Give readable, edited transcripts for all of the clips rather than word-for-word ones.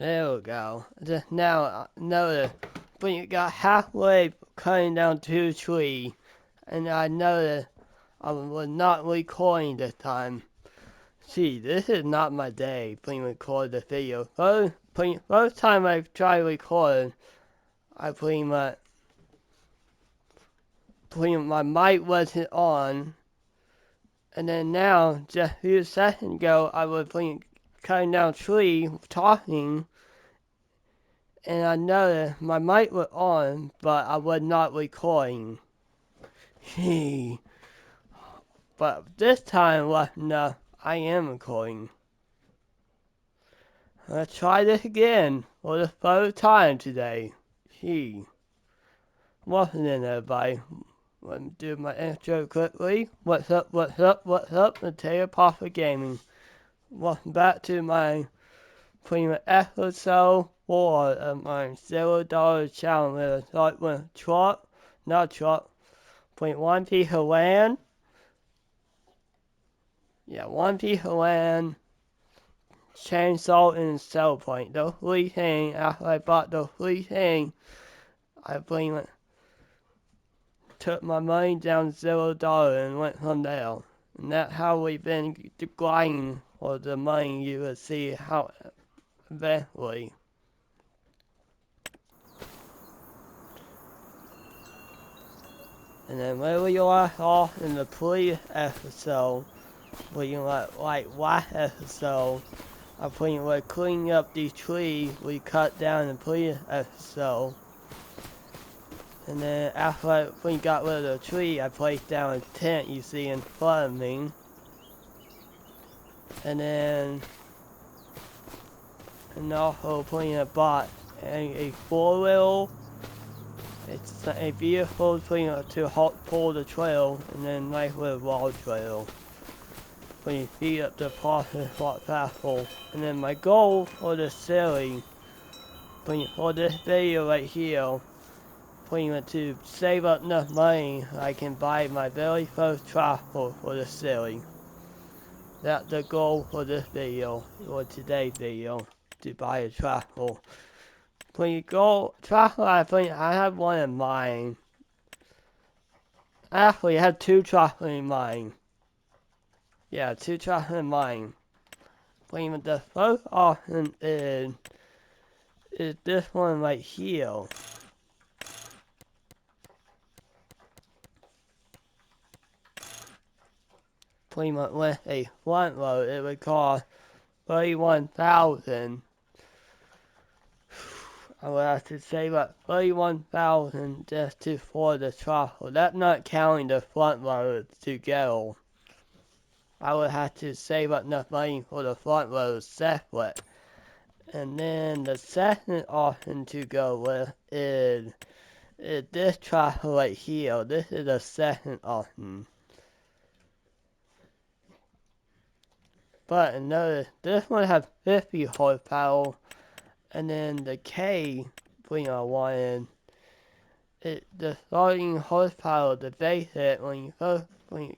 There we go. Just now I noticed when you got halfway cutting down two trees, and I noticed I was not recording this time. See, this is not my day when record the video. First time I tried recording, I my mic wasn't on, and then now, just a few seconds ago, I was cutting down tree, talking, and I noticed my mic was on, but I was not recording. But this time, no, I am recording. Let's try this again for the third time today. Welcome in, everybody. Let me do my intro quickly. What's up, what's up, what's up? The Taylor Papa Gaming. Welcome back to my episode 4 of my $0 challenge where I start with one piece of land. Yeah, one piece of land, chainsaw, and sell point. Those three things, after I bought those three things, I took my money down $0 and went from there. And that's how we've been grinding for the money. You will see how eventually. And then where we left off in the previous episode, we like last episode, I we're cleaning up these trees we cut down in the previous episode. And then after we got rid of the tree, I placed down a tent you see in front of me. And also putting a bot and a 4-wheel. It's a vehicle to help pull the trail, and then nice little wall trail. When you speed up the process a lot faster. And then my goal for this series, for this video right here, to save up enough money I can buy my very first tractor for the series. That's the goal for this video, or today's video, to buy a tractor. When you go tractor, I have one in mind. Actually, I have two tractors in mind. Yeah, two tractors in mind. The first option is this one right here. With a front load, it would cost $31,000. I would have to save up $31,000 just for the tractor. That's not counting the front load together. I would have to save up enough money for the front load separate. And then the second option to go with is this tractor right here. This is the second option. But notice, this one has 50 horsepower, and then the K, the starting horsepower, the basic, when you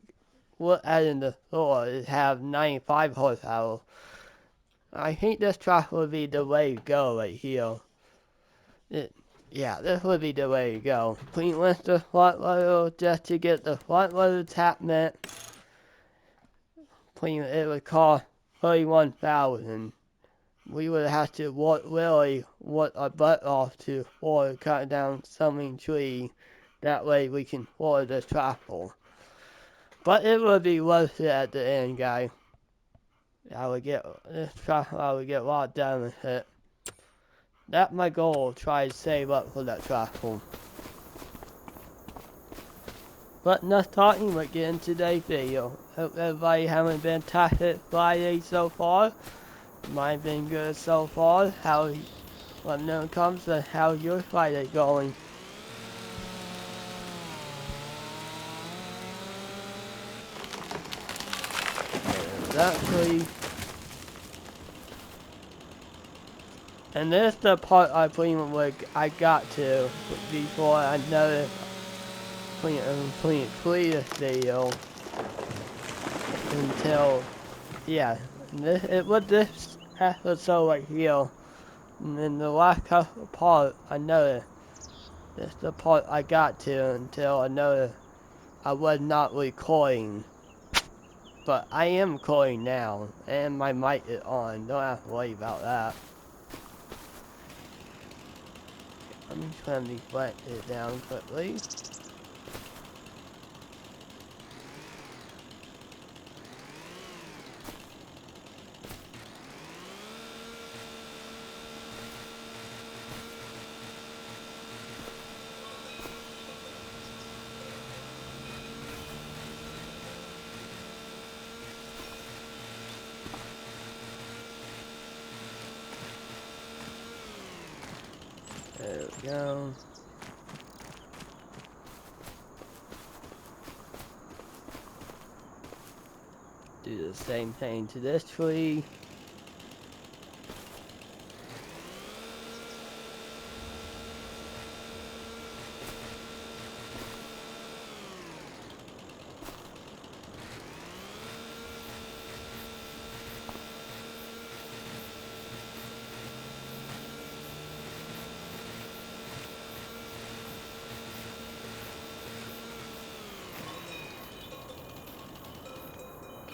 look at it in the store, it has 95 horsepower. I think this tractor would be the way to go right here. This would be the way to go. With the front loader just to get the front loader attachment. It would cost $31,000. We would have to work our butt off to cut down so many trees. That way we can afford the tractor. But it would be worth it at the end, guys. I would get a lot done with it. That's my goal, try to save up for that tractor. But enough talking, we'll get into today's video. Hope everybody having been fantastic Friday so far. Mine been good so far. Let me know in the comments on how your Friday going. Exactly. And this is the part I got to before I noticed previous video until this episode right here. And then the last couple part, I noticed, that's the part I got to until I noticed I was not recording. But I am recording now, and my mic is on. Don't have to worry about that. Let me turn these buttons down quickly. There we go. Do the same thing to this tree.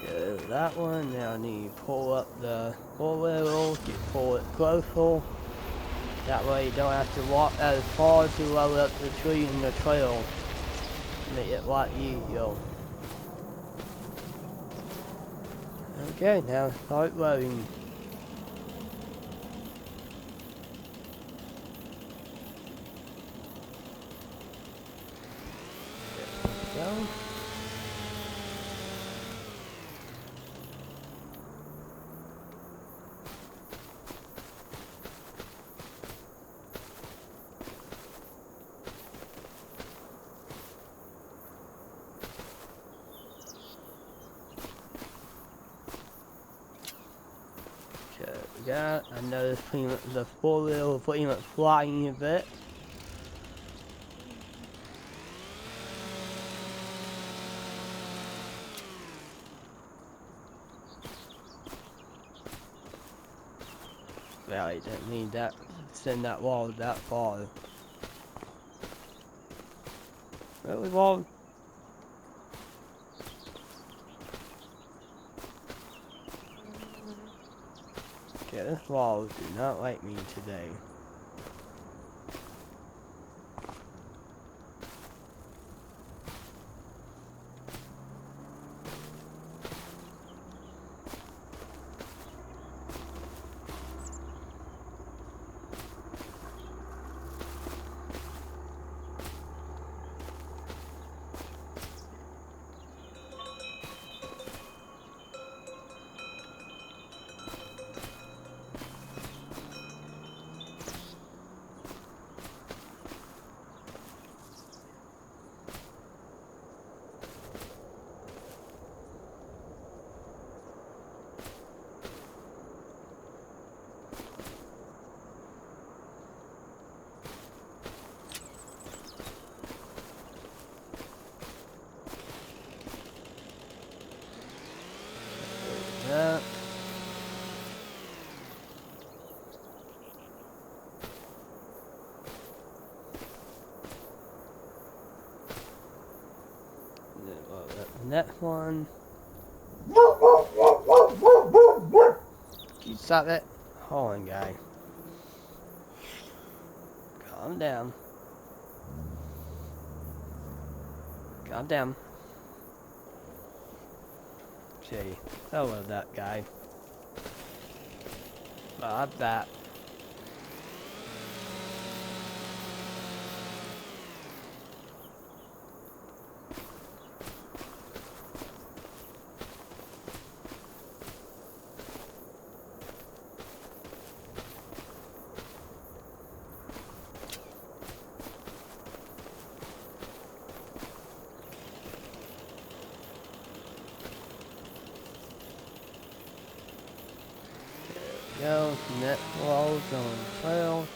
Get that one. Now I need to pull up the four-wheel, pull it closer. That way you don't have to walk as far to level up the tree in the trail. Make it a lot easier. Okay, now start loading. There we go. I noticed the four-wheel pretty much flying a bit. Well, I didn't need that, send that wall that far. Really, wall? Okay, this wall do not like me today. That. Next one. Can you stop that? Hold on, guy. Calm down. Calm down. See, hello that guy. Not that. Go, net walls on trail.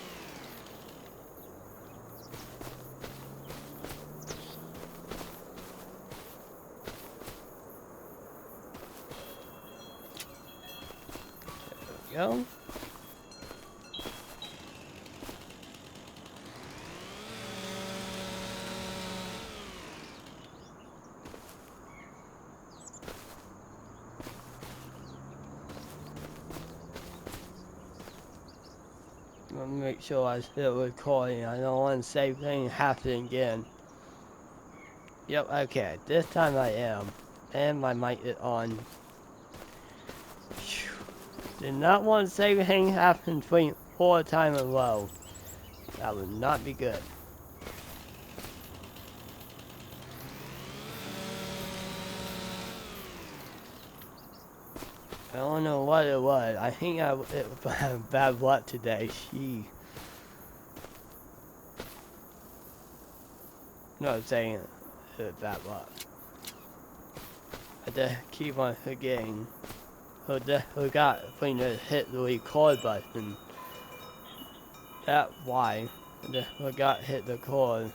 There we go. Let me make sure I still recording. I don't want the same thing happen again. Yep, okay. This time I am. And my mic is on. Did not want the same thing happen between 4 times in a row. That would not be good. I don't know what it was. I think it was bad luck today. She. No, I'm saying it was bad luck. I just keep on forgetting. I just forgot when to hit the record button. That's why. I just forgot to hit the record.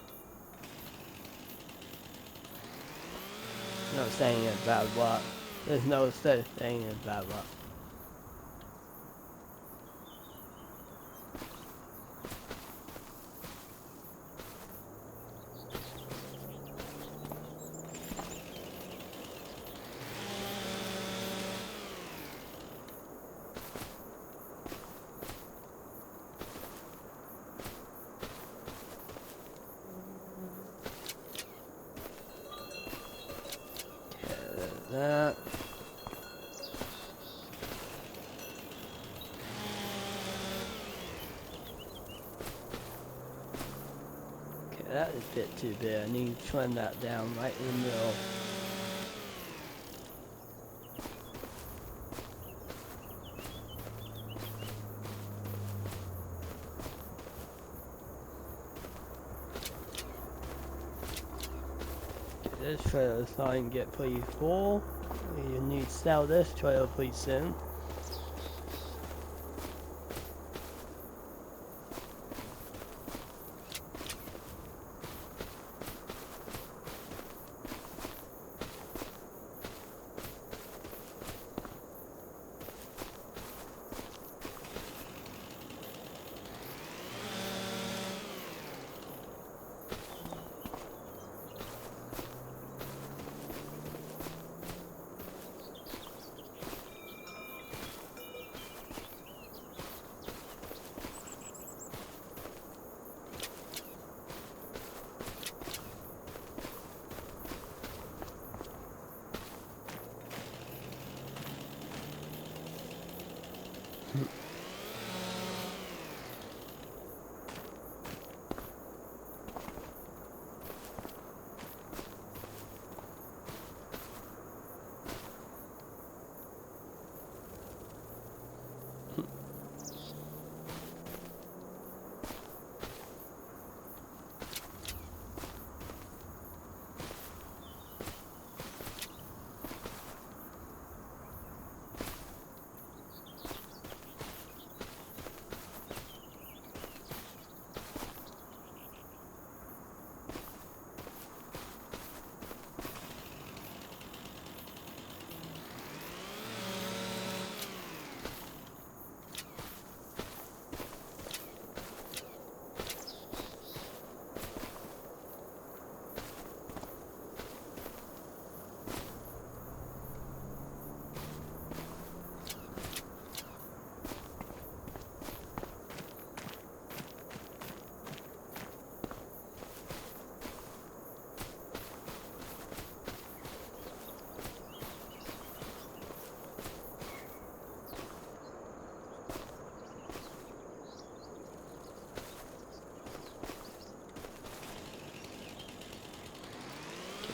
I'm not saying it's bad luck. There's no such thing as bad luck. That. Okay, that is a bit too big. I need to trim that down right in the middle. Okay, this trailer is starting to get pretty full. You need to sell this trailer pretty soon.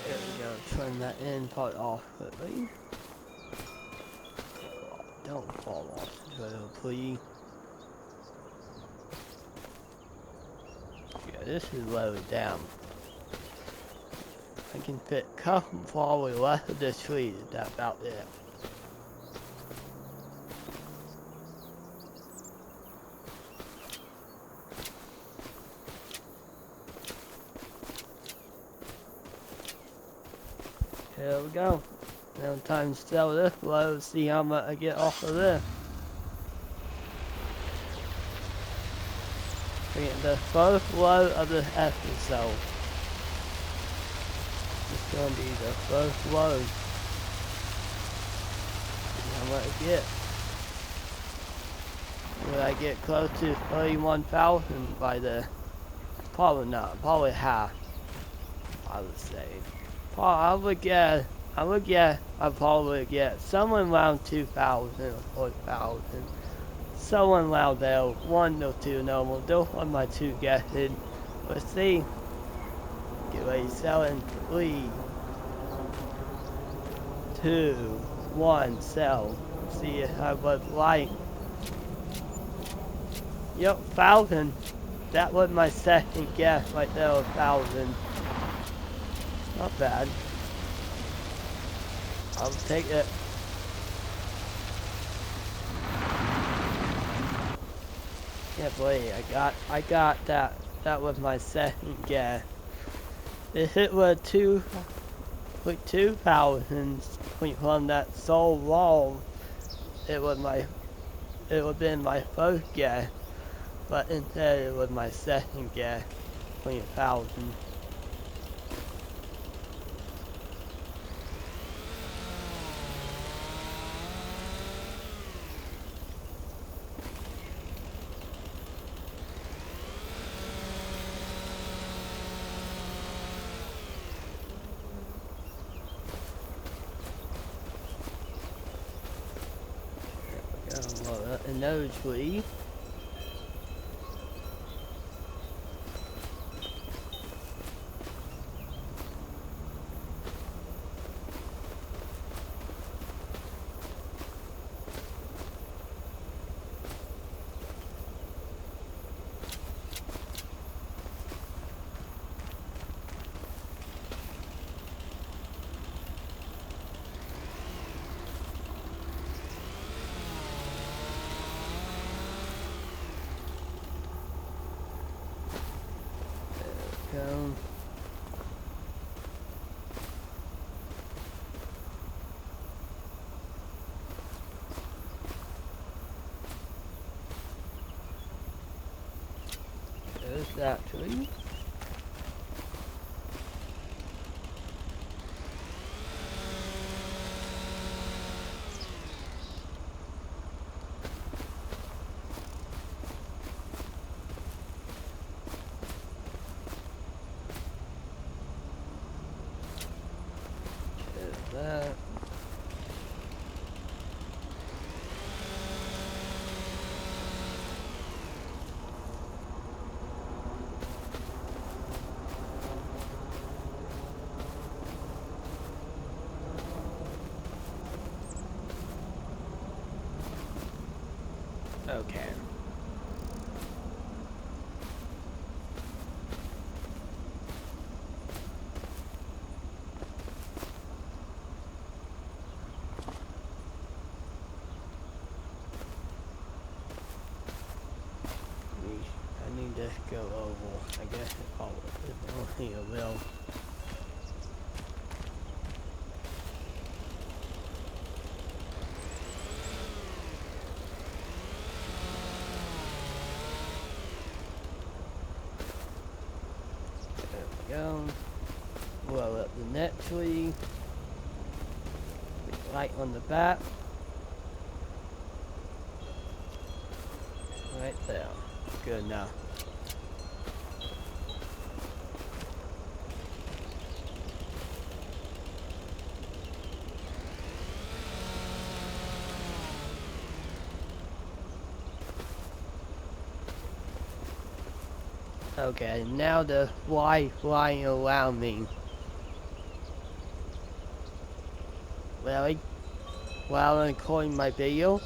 There we go, trim that end part off quickly. Don't fall off the trailer, please. Yeah, this is lowered down. I can fit probably less of this tree that's about there. Here we go. Now time to sell this load, see how much I get off of this. Get the first load of this episode. It's gonna be the first load. See how much I get. Will I get close to 31,000 by the? Probably not. Probably half. I would say. I would guess. I probably get someone around 2,000 or 4,000. Someone around there. 1 or 2 normal. Those are my two guesses. Let's see. Get ready, selling. 3, 2, 1, sell. See if I was right. Yep, 1,000. That was my second guess right there, 1,000. Not bad. I'll take it. Can't believe I got that. That was my second guess. If it was 2,000 from that so long, it would have been my first guess. But instead it was my second guess, 20,000. Another tree. Go. There's that tree. That. Okay. I need to go over. I guess it only a will. There we go. Blow up the net tree. Light on the back. Right there. Good enough. Okay, now the fly flying around me. Really? While I'm recording my video,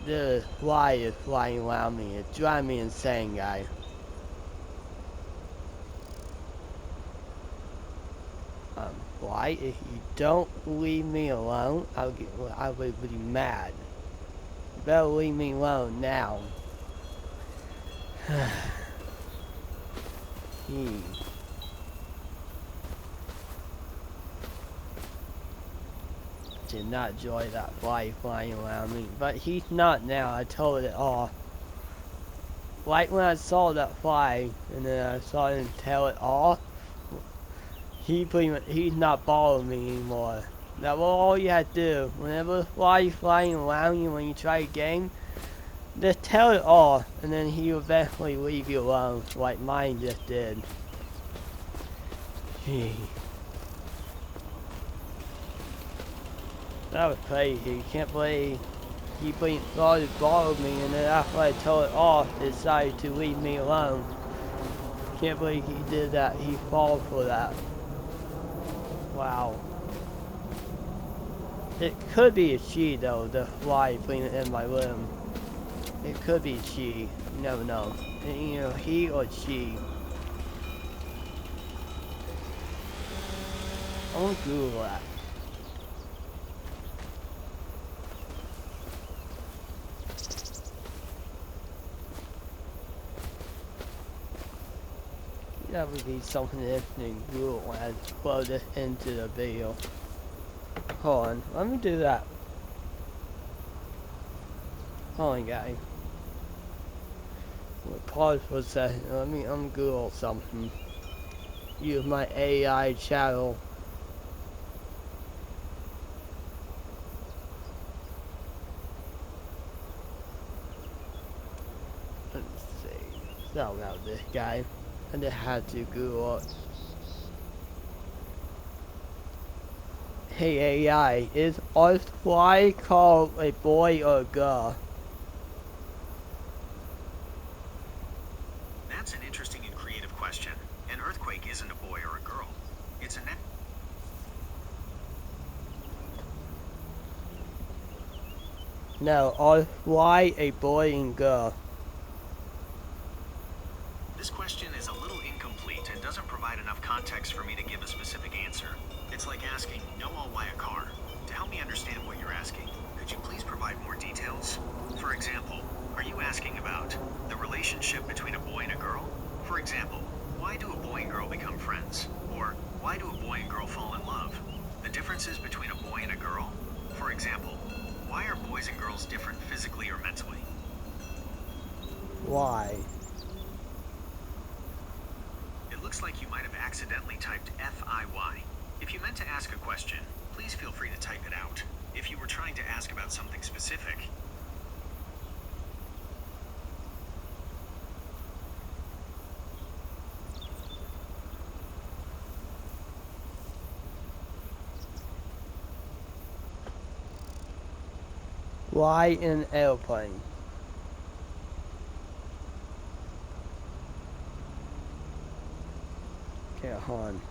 the fly is flying around me. It's driving me insane, guys. Fly, if you don't leave me alone, I will be mad. You better leave me alone now. Did not enjoy that fly flying around me, but he's not now. I told it off. Like when I saw that fly, and then I saw him tail it off. He's not bothering me anymore. That was all you had to do. Whenever the fly is flying around you when you try a game, Just tell it all, and then he'll eventually leave you alone, like mine just did. Gee. That was crazy. Can't believe he started bothering me, and then after I told it off, decided to leave me alone. Can't believe he did that. He fought for that. Wow. It could be a she though, the fly being in my room. It could be she. You never know. You know, he or she. I'm gonna Google that. That would be something interesting to Google and plug this into the video. Hold on, let me do that. Hold on, guys. We'll pause for a second. I'm Google something. Use my AI channel. Let's see. Sorry about this, guy. I just had to Google it. Hey AI, is a fly called a boy or a girl? That's an interesting and creative question. An earthquake isn't a boy or a girl. It's a net. No, are fly a boy and girl? This question is a little incomplete and doesn't provide enough context for me to give a specific answer. It's like asking, know all why a car. To help me understand what you're asking, could you please provide more details? For example, are you asking about the relationship between a boy and a girl? For example, why do a boy and girl become friends? Or why do a boy and girl fall in love? The differences between a boy and a girl? For example, why are boys and girls different physically or mentally? Why? It looks like you might have accidentally typed FIY. If you meant to ask a question, please feel free to type it out. If you were trying to ask about something specific, Why in an airplane? Okay, hold on.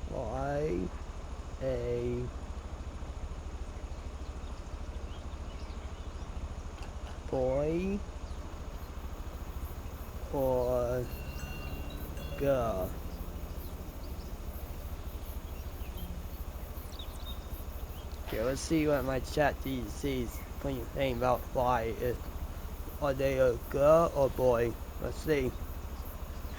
Why a boy or girl? Okay, let's see what my chat DC's saying about why is. Are they a girl or boy? Let's see.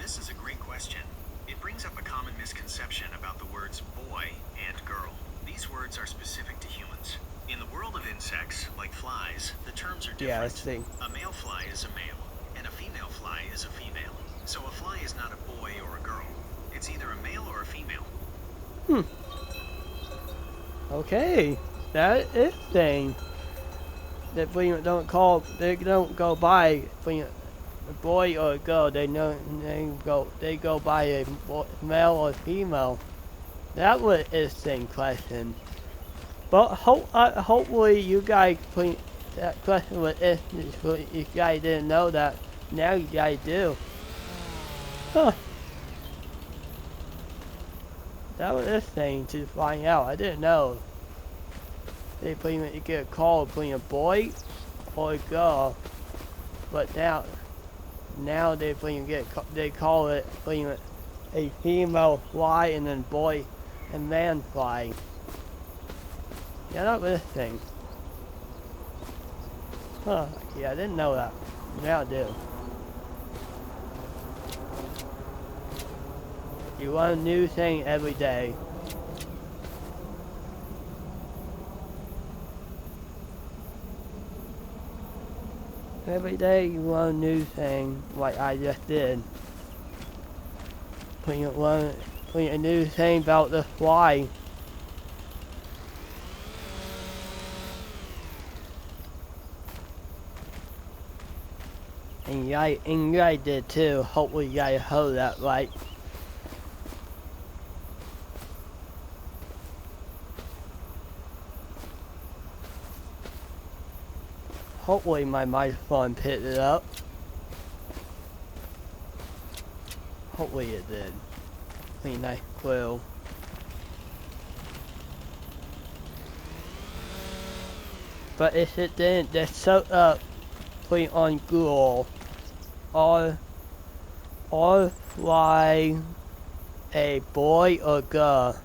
this is a great question. It brings up a common misconception about the words boy and girl. These words are specific to humans. In the world of insects, like flies, the terms are different. Yeah, let's see. A male fly is a male, and a female fly is a female. So a fly is not a boy or a girl. It's either a male or a female. Okay, that is thing. That we don't go by a boy or a girl. They go by a male or female. That was an interesting question. But hopefully you guys that question was interesting. You guys didn't know that. Now you guys do. Huh. That was interesting to find out. I didn't know. They you get a call between a boy or a girl, but now they call it a female fly and then boy and man fly. Yeah, that was interesting. Huh? Yeah, I didn't know that. Now I do. You learn a new thing every day. Every day you learn a new thing, like I just did. When you learn a new thing about the fly. And you guys did too. Hopefully you guys heard that right. Hopefully my microphone picked it up. Hopefully it did. Pretty nice clue. But if it didn't, just search up, put on Google, or fly a boy or girl,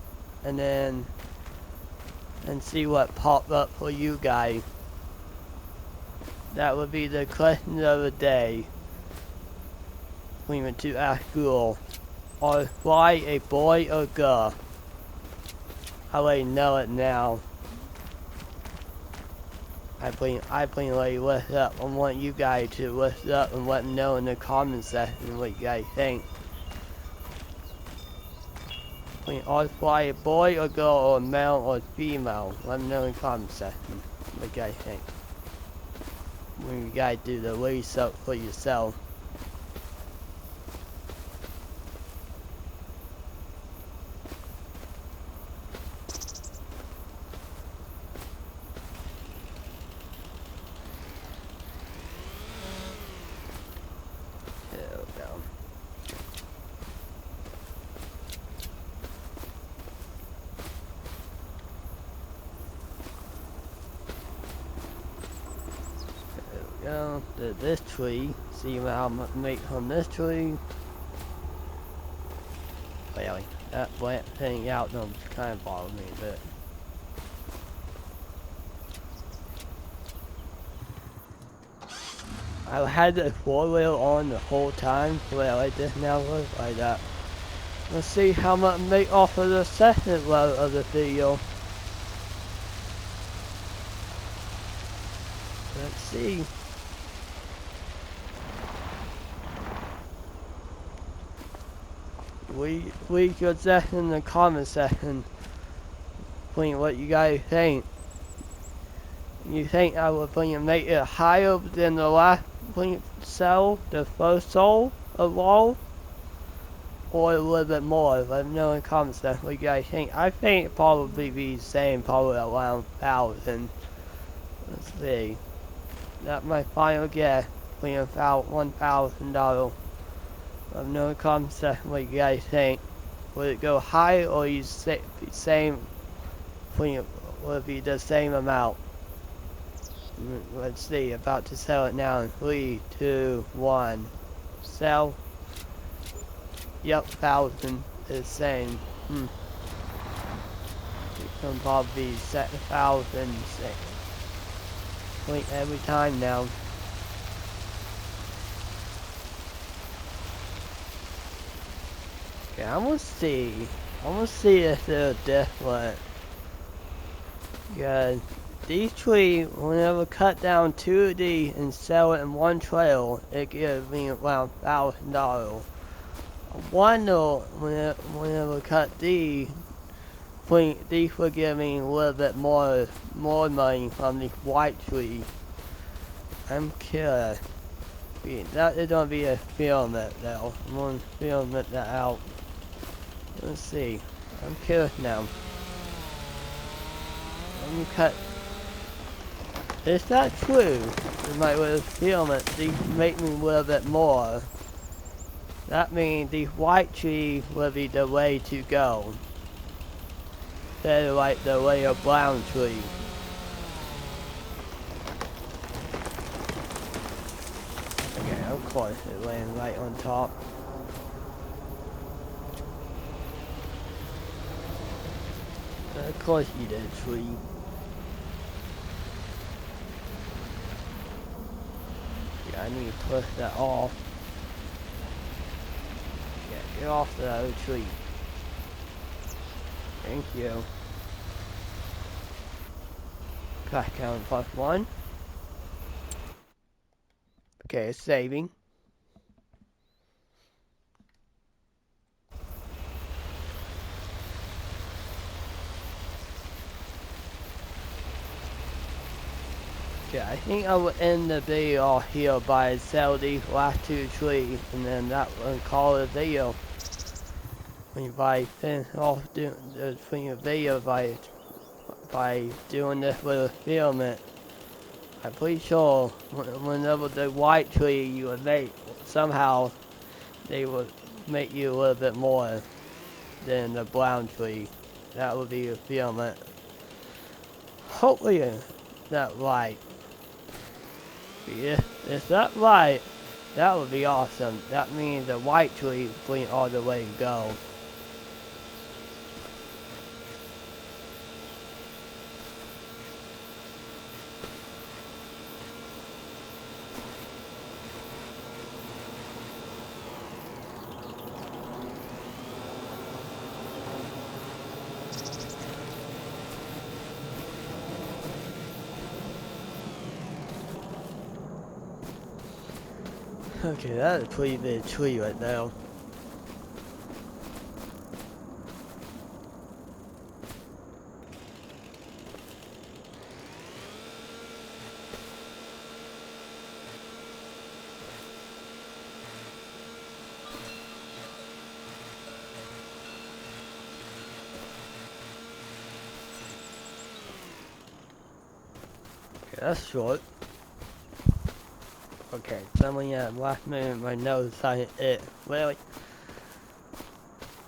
and see what popped up for you guys. That would be the question of the day. We went to ask Google, or fly a boy or girl. I already know it now. I bring already look up. I want you guys to look it up and let me know in the comment section what you guys think. Or fly a boy or girl or male or female. Let me know in the comment section what you guys think. When you guys do the research for yourself. There we go. There we go. This tree. See what I'll make from this tree. Really, that plant thing out don't kind of bother me a bit. I had the 4-wheel on the whole time. Well, it just now looks like that. Let's see how much I make off of the second row of the video. Let's see. Leave your section in the comment section. Please, what you guys think. You think I would make it higher than the last cell, the first cell of all? Or a little bit more? Let me know in the comment section what you guys think. I think it probably be the same, probably around 1,000. Let's see. That's my final guess. Between about $1,000. Let me know in the comment section what you guys think. Would it go higher or you same? Would it be the same amount? Let's see. About to sell it now in 3, 2, 1. Sell. Yep, 1,000 is the same. It can probably be set 1,000 every time now. Okay, I'm gonna see if they're different. Yeah, these trees, whenever cut down 2 of these and sell it in one trail, it gives me around $1,000. I wonder whenever cut these will give me a little bit more money from the white tree. I'm curious. That is gonna be a film it though. I'm gonna film it out. Let's see. I'm curious now. Let me cut. Is that true? You might want to film it. These make me a little bit more. That means the white tree will be the way to go. They're like the way of brown tree. Okay, of course it laying right on top. Of course you did, tree. Yeah, I need to push that off. Yeah, get off the other tree. Thank you. Crack down +1. Okay, it's saving. Okay, I think I will end the video here by selling these last two trees, and then that will call it a video. When I finish off doing the video by doing this little filament, I'm pretty sure whenever the white tree you would make, somehow they would make you a little bit more than the brown tree. That would be a filament. Hopefully that's right. If that's right, that would be awesome. That means the white tree bring all the way to go. Okay, that's a pretty big tree right now. Okay, that's short. Okay, someone last minute my nose decided it. Really?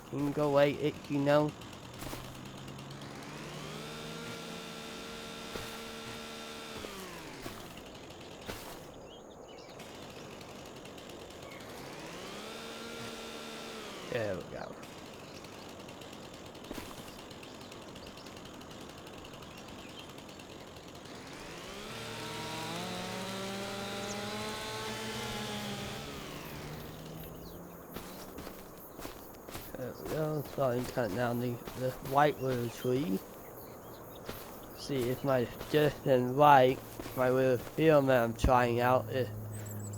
Can you go away, itchy nose? There we go. There we go. Starting cutting down the white little tree. See if my suggestion right, my little film that I'm trying out, if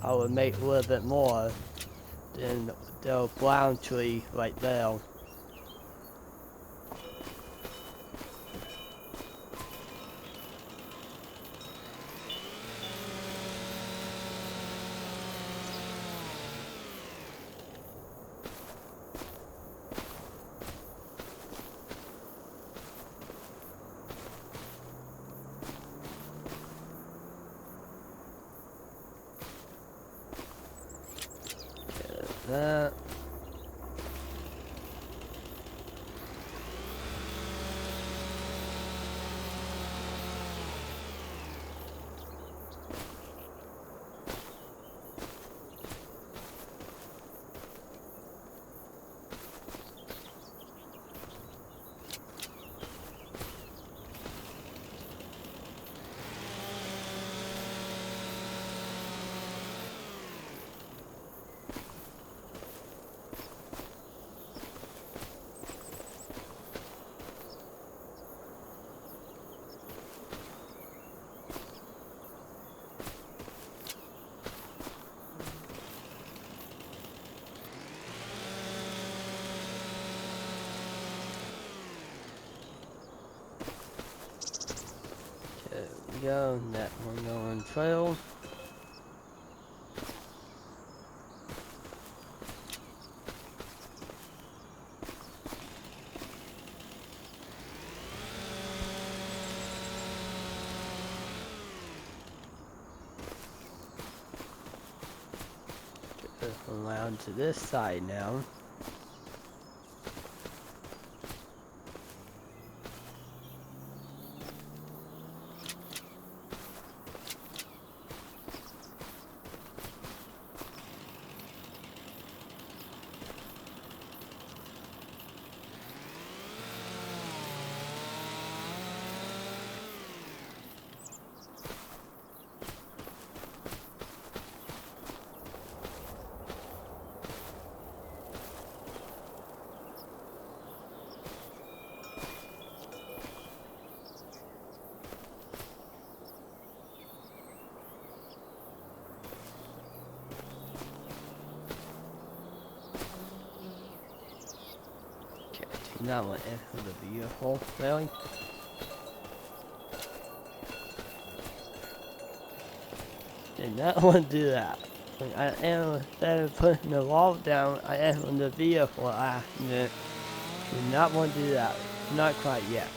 I would make a little bit more than the brown tree right there. That. There we go, that one going trail. Around to this side now. That one in for the vehicle, really? Did not want to do that. When I am instead of putting the wall down, I am on the vehicle accident. Do not want to do that. Not quite yet.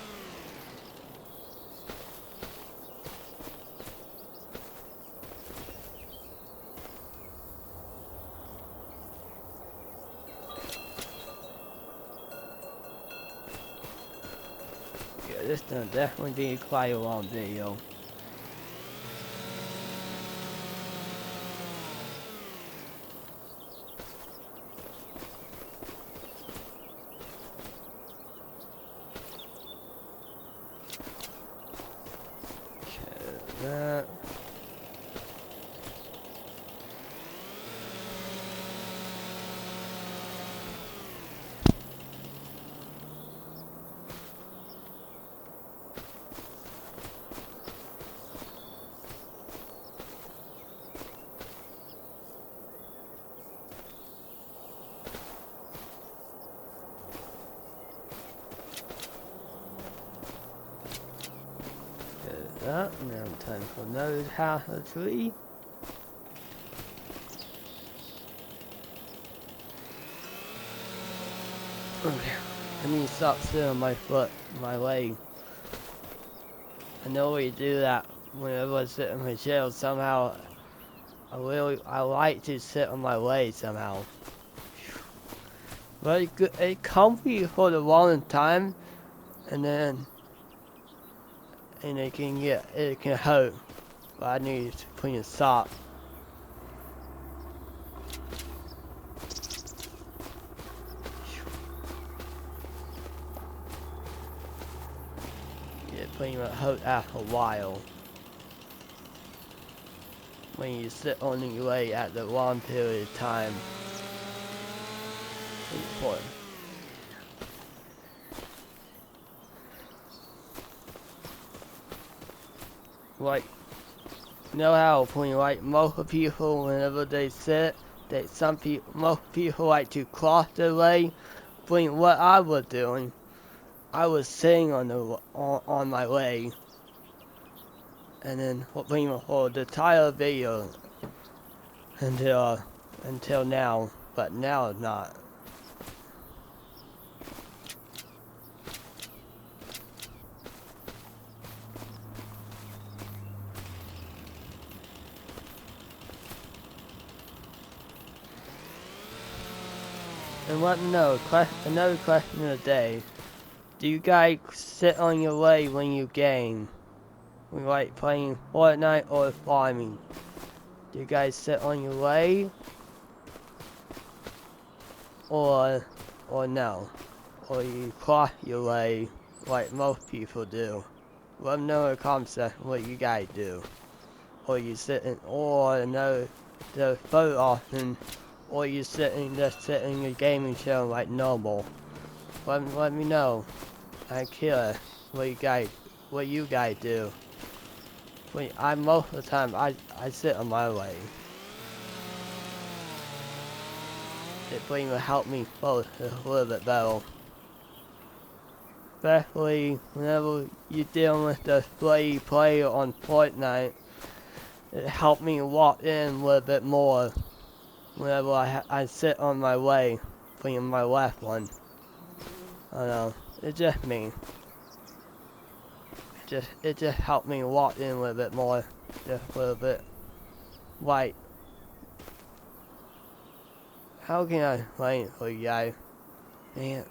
Yeah, this will definitely be quite a long video. That. That. Now time for another half of tree. Okay. I need to stop sitting on my foot, my leg. I know we do that whenever I sit in my chair. Somehow, I like to sit on my leg somehow. But it's comfy for the long time, and it can hurt. But I need to put in sock. Yeah, pretty much hurt after a while. When you sit on your leg at the long period of time. It's important. Like, you know how when like most people whenever they sit, most people like to cross their leg. When what I was doing, I was sitting on my leg, and then for the entire video until now, but now it's not. And let me know, another question of the day. Do you guys sit on your leg when you game? When you like playing Fortnite or farming? Do you guys sit on your leg? Or no? Or you cross your leg like most people do? Let me know in the comment section what you guys do. Or you sitting, or another, the third option, or you just sitting in your gaming chair like normal. Let me know. I'm curious what you guys do. Most of the time I sit on my leg. It will help me both a little bit better. Especially whenever you're dealing with the bloody player on Fortnite. It helped me walk in a little bit more whenever I sit on my leg, putting my left one. I don't know, it's just me. It just helped me walk in a little bit more, just a little bit. Like, how can I explain it for you guys? Man.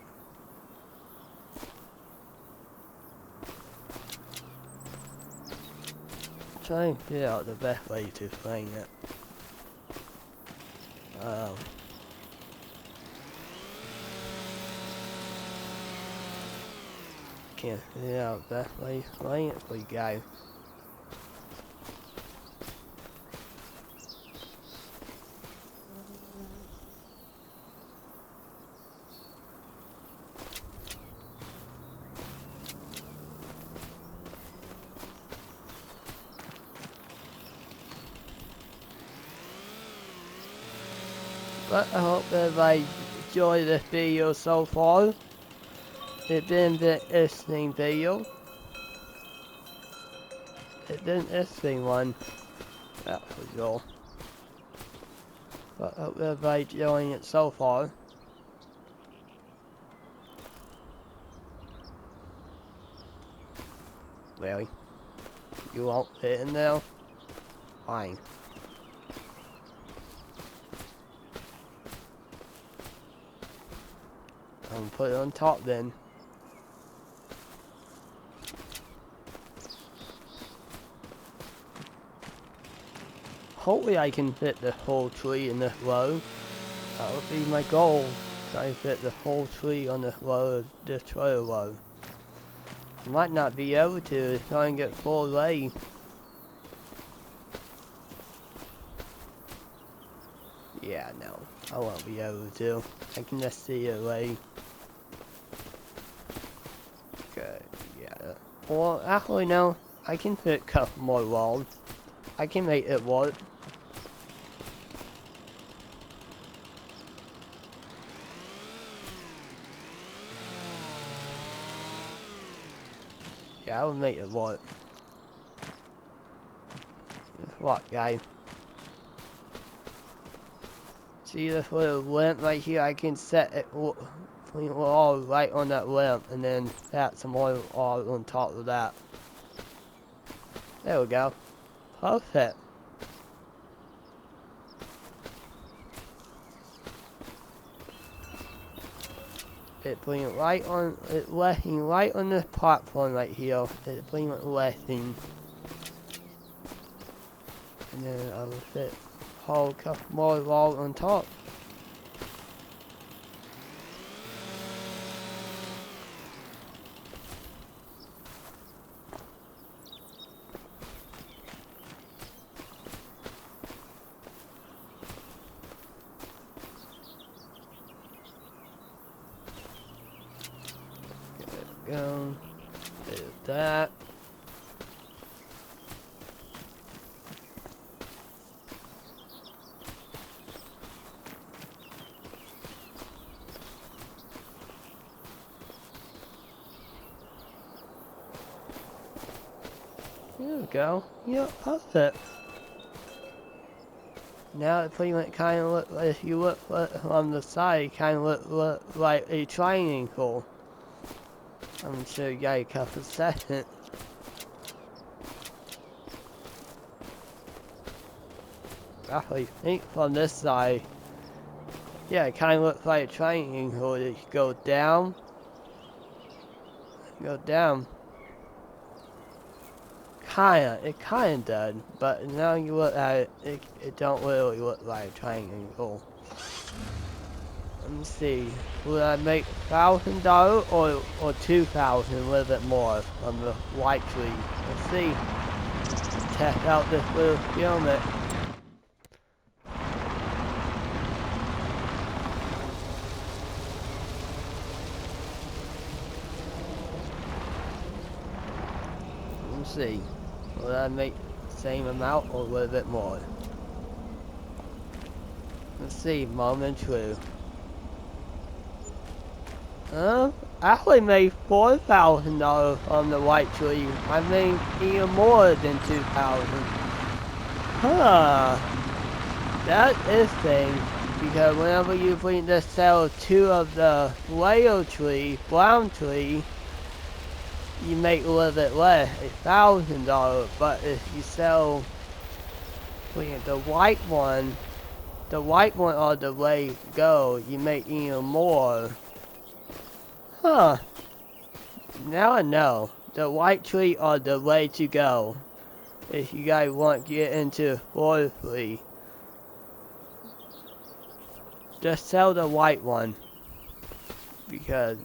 Trying to figure out the best way to explain it. Can't figure out the best way to explain it for you guys. But I hope everybody enjoyed this video so far. It's been an interesting video. It's been an interesting one. That was all. But I hope everybody's enjoying it so far. Really? You won't fit in there? Fine. I'm gonna put it on top then. Hopefully I can fit the whole tree in this row. That would be my goal. Try to fit the whole tree on this row, this trailer row. I might not be able to try and get full lay. Yeah, no. I won't be able to. I can just see it lay. Okay, yeah. Well, actually no. I can fit a couple more walls. I can make it work. Yeah, I will make it work. What, guys? See this little lamp right here? I can set it all right on that lamp and then add some oil all on top of that. There we go. Perfect. It bring it right on, it resting right on this platform right here. It bring it resting. And then I will fit a whole couple more walls on top. Go. Do that. There we go. Yep, perfect. Now it pretty much kind of look like, if you look on the side, it kind of look like a triangle. I'm gonna show you guys a couple seconds. I think from this side, yeah, it kind of looks like a triangle. It go down, it kinda does, but now you look at it, it don't really look like a triangle. Let me see, would I make $1,000 or 2,000, a little bit more on the white tree? Let's see. Check out this little helmet. Let's see. Will I make the same amount or a little bit more? Let's see, moment true. Actually made $4,000 on the white tree. I made even more than 2,000. Huh. That is thing. Because whenever you bring to sell 2 of the Leo tree, brown tree, you make a little bit less, $1,000. But if you sell the white one or the way go, you make even more. Huh. Now I know. The white tree are the way to go. If you guys want to get into forestry. Just sell the white one. Because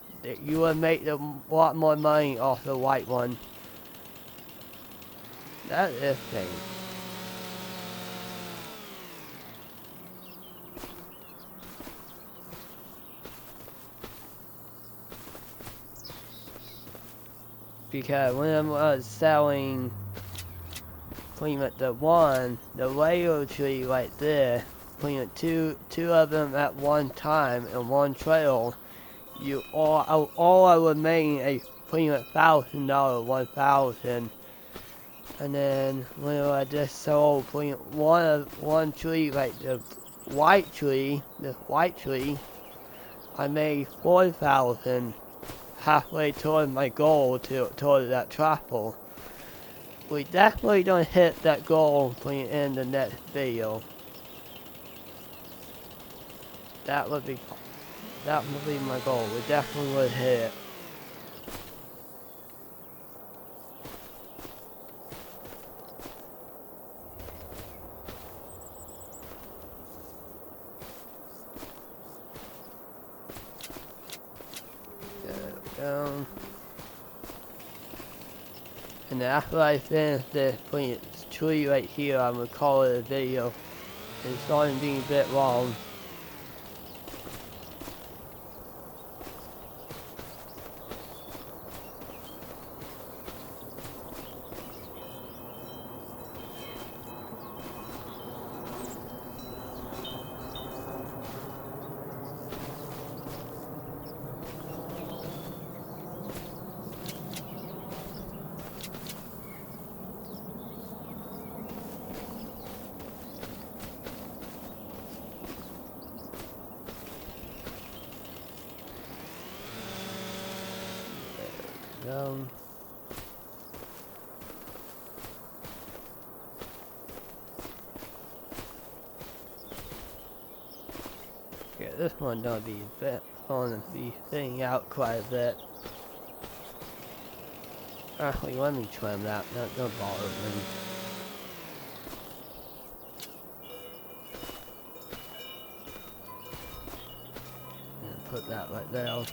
you will make a lot more money off the white one. That is thing. Because when I was selling pretty much the Lego tree right there, pretty much two of them at one time in one trail, all I would make a pretty much $1,000, 1,000. And then when I just sold one tree, like the white tree, I made 4,000 halfway toward my goal toward that truffle. We definitely don't hit that goal in the next video. That would be my goal. We definitely would hit it. Down. And after I finish this tree right here, I'm gonna call it a video. It's starting to be a bit long. Um, yeah, this one don't be a bit going to be thinning out quite a bit. Actually, let me trim that. Don't bother me. And put that right there. Okay,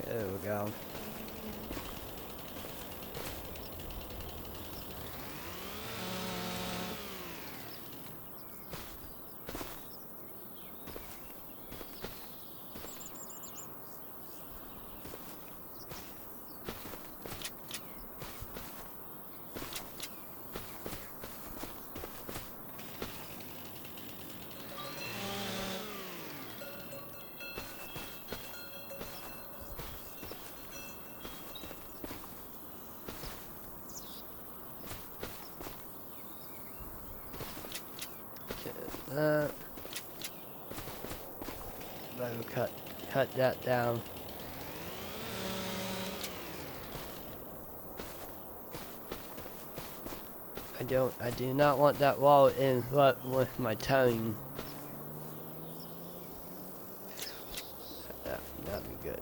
there we go. That. Better cut that down. I do not want that wall in front with my tongue. That'd be good.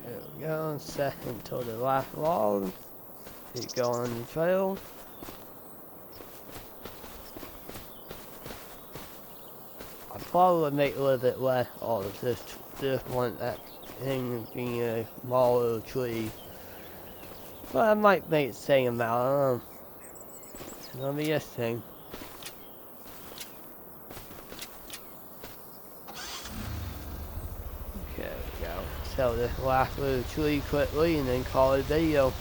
There we go, second to the last wall. Keep going on the trail. I probably would make a little bit less out of this one, that thing being a small little tree. But I might make the same amount, I don't know. It's gonna be this thing. Okay, there we go. Sell this last little tree quickly and then call it a video.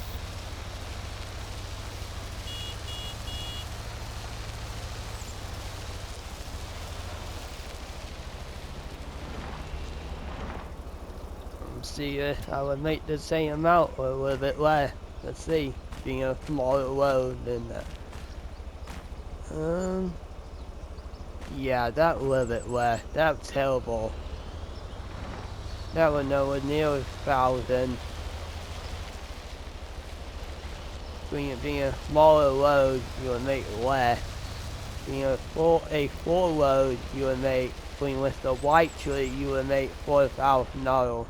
See if I would make the same amount or a little bit less. Let's see. Being a smaller road than that. Yeah, that a little bit less. That's terrible. That was nowhere near 1,000. Being a smaller road, you would make less. Being a full road, you would make. Being with the white tree, you would make $4,000.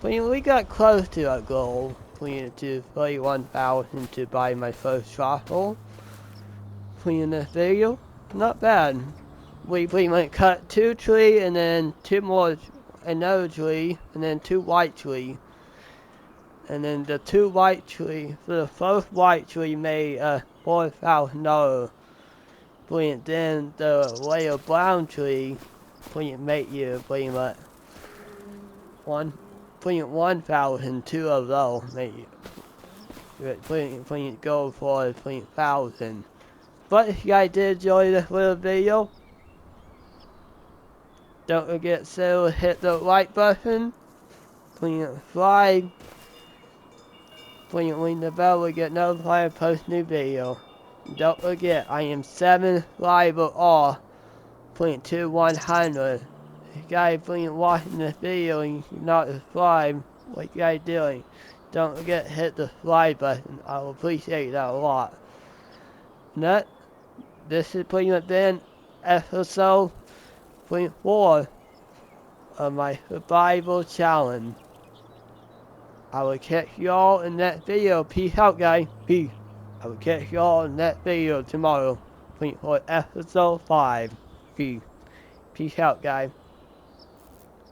We got close to our goal, to 31,000 to buy my first truffle. In this video, not bad. We pretty much cut 2 trees and then 2 more, another tree, and then 2 white trees. And then the 2 white trees, for the first white tree made $4,000. Then the later brown tree, make you pretty much 1,000, 2 of those make you Please go for 20,000. But if you guys did enjoy this little video, don't forget to hit the like button, please subscribe, please ring the bell to get notified of post new video. Don't forget, I am 7 live or 0.2100. If you guys please watching this video and you're not subscribed, what you guys doing? Don't forget to hit the subscribe button. I will appreciate that a lot. And this is pretty much been episode 4 of my survival challenge. I will catch y'all in that video. Peace out, guys. Peace. I will catch y'all in that video tomorrow for episode 5. Peace. Peace out, guys.